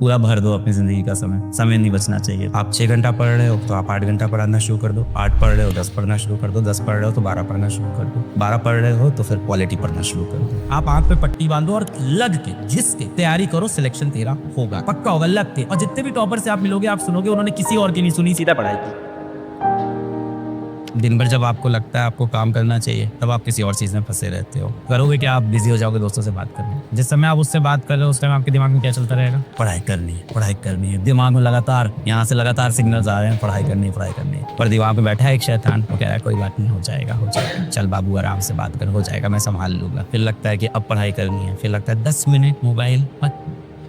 पूरा भर दो अपनी जिंदगी का समय, समय नहीं बचना चाहिए। आप 6 घंटा पढ़ रहे हो तो आप 8 घंटा पढ़ना शुरू कर दो, 8 पढ़ रहे हो 10 पढ़ना शुरू कर दो, 10 पढ़ रहे हो तो 12 पढ़ना शुरू कर दो, 12 पढ़ रहे हो तो फिर क्वालिटी पढ़ना शुरू कर दो। आप आंख पे पट्टी बांधो और लग के घिस के तैयारी करो, सिलेक्शन तेरा होगा, पक्का होगा, लग के। और जितने भी टॉपर से आप मिलोगे आप सुनोगे उन्होंने किसी और की नहीं सुनी, सीधा पढ़ाई की। दिन भर जब आपको लगता है आपको काम करना चाहिए तब आप किसी और चीज में फंसे रहते हो। करोगे क्या? आप बिजी हो जाओगे दोस्तों से बात करने। जिस समय आप उससे बात कर रहे हो उस टाइम आपके दिमाग में क्या चलता रहेगा? पढ़ाई करनी है, पढ़ाई करनी है। दिमाग में लगातार यहाँ से लगातार सिग्नल्स आ रहे हैं, पढ़ाई करनी है, पढ़ाई करनी है। पर दिमाग में बैठा है एक शैतान, वो कह रहा है कोई बात नहीं, हो जाएगा, हो जाएगा, चल बाबू आराम से बात कर, हो जाएगा, मैं संभाल लूंगा। फिर लगता है कि अब पढ़ाई करनी है, फिर लगता है 10 मिनट मोबाइल मत,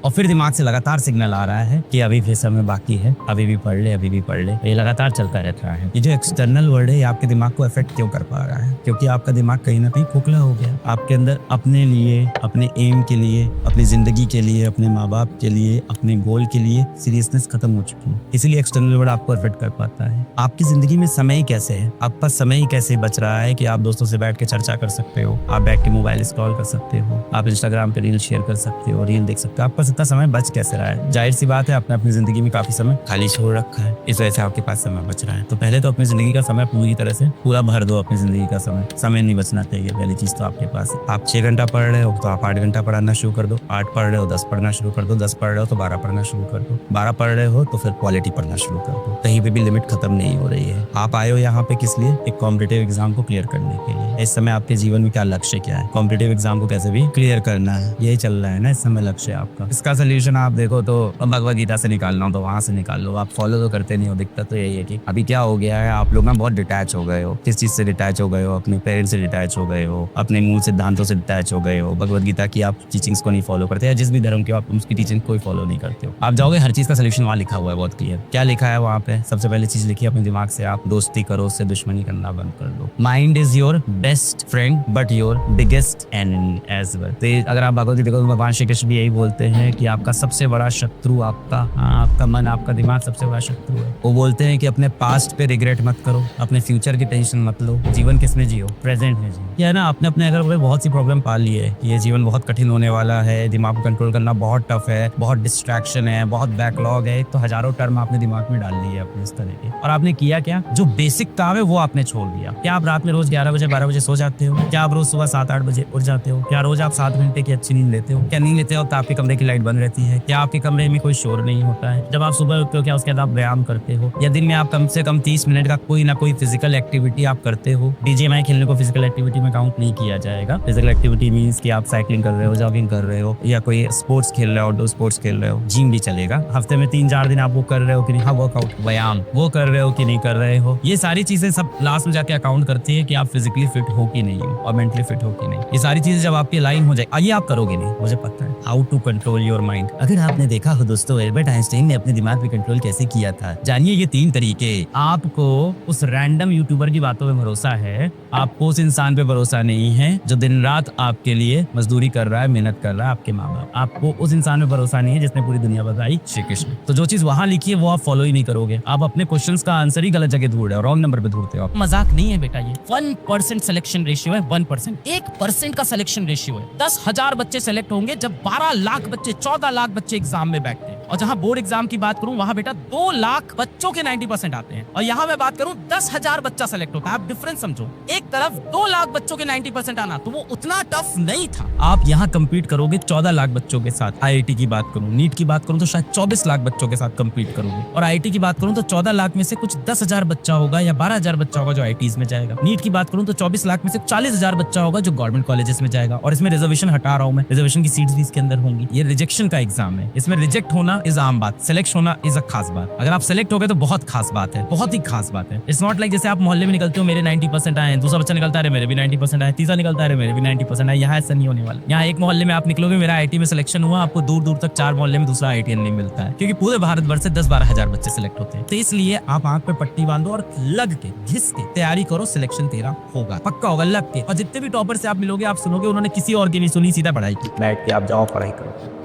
और फिर दिमाग से लगातार सिग्नल आ रहा है कि अभी भी समय बाकी है, अभी भी पढ़ ले, अभी भी पढ़ ले। ये लगातार चलता रहता है। ये जो एक्सटर्नल वर्ल्ड है ये आपके दिमाग को अफेक्ट क्यों कर पा रहा है? क्योंकि आपका दिमाग कहीं ना कहीं खोखला हो गया। आपके अंदर अपने लिए, अपने एम के लिए, अपनी जिंदगी के लिए, अपने माँ बाप के लिए, अपने गोल के लिए सीरियसनेस खत्म हो चुकी है। इसीलिए एक्सटर्नल वर्ल्ड आपको अफेक्ट कर पाता है। आपकी जिंदगी में समय कैसे है? आपके पास समय कैसे बच रहा है कि आप दोस्तों से बैठ के चर्चा कर सकते हो, आप बैठ के मोबाइल स्क्रॉल कर सकते हो, आप इंस्टाग्राम पे रील शेयर कर सकते हो, रील देख सकते हो। आपका इतना समय बच कैसे रहा है? जाहिर सी बात है आपने अपनी जिंदगी में काफी समय खाली छोड़ रखा है, इस वजह से आपके पास समय बच रहा है। तो पहले तो अपनी जिंदगी का समय पूरी तरह से पूरा भर दो अपनी जिंदगी का समय, समय नहीं बचना चाहिए। पहली चीज तो आपके पास है। आप 6 घंटा पढ़ रहे हो तो आप 8 घंटा पढ़ना शुरू कर दो, 8 पढ़ रहे हो 10 पढ़ना शुरू कर दो, 10 पढ़ रहे हो तो 12 पढ़ना शुरू कर दो, 12 पढ़ रहे हो तो फिर क्वालिटी पढ़ना शुरू कर दो। कहीं पे भी लिमिट खत्म नहीं हो रही है। आप आए हो यहाँ पे किस लिए? एक कॉम्पिटिटिव एग्जाम को क्लियर करने के लिए। इस समय आपके जीवन में क्या लक्ष्य क्या है? कॉम्पिटिटिव एग्जाम को कैसे भी क्लियर करना है, यही चल रहा है ना इस समय लक्ष्य आपका। इसका सोल्यूशन आप देखो तो भगवद गीता से निकालना हो तो वहां से निकाल लो। आप फॉलो तो करते नहीं हो। दिक्कत तो यही है कि अभी क्या हो गया है, आप लोग ना बहुत डिटैच हो गए हो। किस चीज से डिटैच हो गए हो? अपने पेरेंट्स से डिटैच हो गए हो, अपने मूल सिद्धांतों से डिटैच हो गए हो। भगवद गीता की आप टीचिंग्स को नहीं फॉलो करते, या जिस भी धर्म के आप उसकी टीचिंग कोई फॉलो नहीं करते हो। आप जाओगे हर चीज का सोल्यूशन वहाँ लिखा हुआ है, बहुत क्लियर। क्या लिखा है वहाँ पे? सबसे पहले चीज लिखी है अपने दिमाग से आप दोस्ती करो, उससे दुश्मनी करना बंद कर दो। Mind is your best friend but your biggest enemy as well. अगर आप भगवद गीता को, भगवान श्री कृष्ण भी यही बोलते हैं कि आपका सबसे बड़ा शत्रु आपका मन, आपका दिमाग सबसे बड़ा शत्रु है। वो बोलते हैं कि अपने पास्ट पे रिग्रेट मत करो, अपने फ्यूचर की टेंशन मत लो, जीवन किसमें जियो? प्रेजेंट में जियो। क्या है ना, आपने अपने अगर बहुत सी प्रॉब्लम पाल ली है, ये जीवन बहुत कठिन होने वाला है, दिमाग को कंट्रोल करना बहुत टफ है, बहुत डिस्ट्रैक्शन है, बहुत बैकलॉग है, तो हजारों टर्म आपने दिमाग में डाल ली है अपने इस तरह के। और आपने किया क्या? जो बेसिक काम है वो आपने छोड़ दिया। क्या आप रात में रोज 11 बजे 12 बजे सो जाते हो? क्या आप रोज सुबह 7-8 बजे उठ जाते हो? क्या रोज आप 7 घंटे की अच्छी नींद लेते हो? क्या नींद लेते हो तो आपके कमरे की लाइट बंद रहती है? क्या आपके कमरे में कोई शोर नहीं होता है? जब आप सुबह उठते हो क्या उसके बाद आप व्यायाम करते हो? या दिन में आप कम से कम 30 मिनट का कोई ना कोई फिजिकल एक्टिविटी आप करते हो? बीजीएमआई खेलने को फिजिकल एक्टिविटी में काउंट नहीं किया जाएगा। फिजिकल एक्टिविटी मींस कि आप साइकिलिंग कर रहे हो, जॉगिंग कर रहे हो, या कोई स्पोर्ट्स खेल रहे हो, आउटडोर स्पोर्ट्स खेल रहे हो, जिम भी चलेगा। हफ्ते में 3-4 दिन आप वो कर रहे हो कि नहीं? हाँ, वर्कआउट, व्यायाम वो कर रहे हो कि नहीं कर रहे हो? ये सारी चीजें सब लास्ट में जाके अकाउंट करती है कि आप फिजिकली फिट हो कि नहीं हो और मेंटली फिट हो कि नहीं। ये सारी चीजें जब आपकी लाइन हो जाए, ये आप करोगे नहीं, मुझे पता है। How to control your mind. अगर आपने देखा हो दोस्तों, एल्बर्ट आइंस्टाइन ने अपने दिमाग पे कंट्रोल कैसे किया था, जानिए ये 3 तरीके। आपको उस रैंडम यूट्यूबर की बातों पे भरोसा है, आपको उस इंसान पे भरोसा नहीं है जो दिन रात आपके लिए मजदूरी कर रहा है, मेहनत कर रहा है, आपके माँ बाप। आपको उस इंसान पे भरोसा नहीं है जिसने पूरी दुनिया बताई, श्री कृष्ण। तो जो चीज वहां लिखी है वो आप फॉलो ही नहीं करोगे। आप अपने क्वेश्चंस का आंसर ही गलत जगह ढूंढ रहे हो, रॉन्ग नंबर पे ढूंढते हो आप। मजाक नहीं है बेटा, ये 1% सिलेक्शन रेशियो है। 1%, 1% का सिलेक्शन रेशियो है। 10,000 बच्चे सेलेक्ट होंगे जब 12 लाख बच्चे, 14 लाख बच्चे एग्जाम में बैठते हैं। और जहां बोर्ड एग्जाम की बात करूं वहां बेटा 2 लाख बच्चों के 90% आते हैं, और यहां मैं बात करूं 10,000 बच्चा सेलेक्ट होता है। आप डिफरेंस समझो, एक तरफ 2 लाख बच्चों के 90% आना, तो वो उतना टफ नहीं था। आप यहां कंपीट करोगे 14 लाख बच्चों के साथ। आईआईटी की बात करूं, नीट की बात करूं तो शायद 24 लाख बच्चों के साथ कंपीट करोगे। और आईआईटी की बात करूं तो 14 लाख में से कुछ 10,000 बच्चा होगा या 12,000 बच्चा होगा जो आईआईटीज में जाएगा। नीट की बात करूं तो 24 लाख में से 40,000 बच्चा होगा जो गवर्नमेंट कॉलेजेस में जाएगा। और इसमें रिजर्वेशन हटा रहा हूं मैं, रिजर्वेशन की सीट्स भी इसके अंदर होंगी। ये रिजेक्शन का एग्जाम है, इसमें रिजेक्ट होना इज आम बात, सेलेक्ट होना इज अ खास बात। अगर आप सेलेक्ट हो गए तो बहुत खास बात है, बहुत ही खास बात है। इट्स नॉट लाइक जैसे आप मोहल्ले में निकलते हो, मेरे 90% आए, दूसरा बच्चा निकलता है मेरे भी 90% आए, तीसरा निकलता है मेरे भी 90% आए। यहाँ ऐसा नहीं होने वाला। यहाँ एक मोहल्ले में आप निकलोगे, मेरा आईआईटी में सिलेक्शन हुआ, आपको दूर दूर तक 4 मोहल्ले में दूसरा आईआईटीएन नहीं मिलता है, क्योंकि पूरे भारत भर से 10-12 हजार बच्चे सिलेक्ट होते हैं। तो इसलिए आप आंख पे पट्टी बांधो और लग के घिस के तैयारी करो, सिलेक्शन तेरा होगा, पक्का होगा, लग के। और जितने भी टॉपर से आप मिलोगे आप सुनोगे उन्होंने किसी और की नहीं सुनी, सीधा पढ़ाई की। बैठ के आप जाओ, पढ़ाई करो।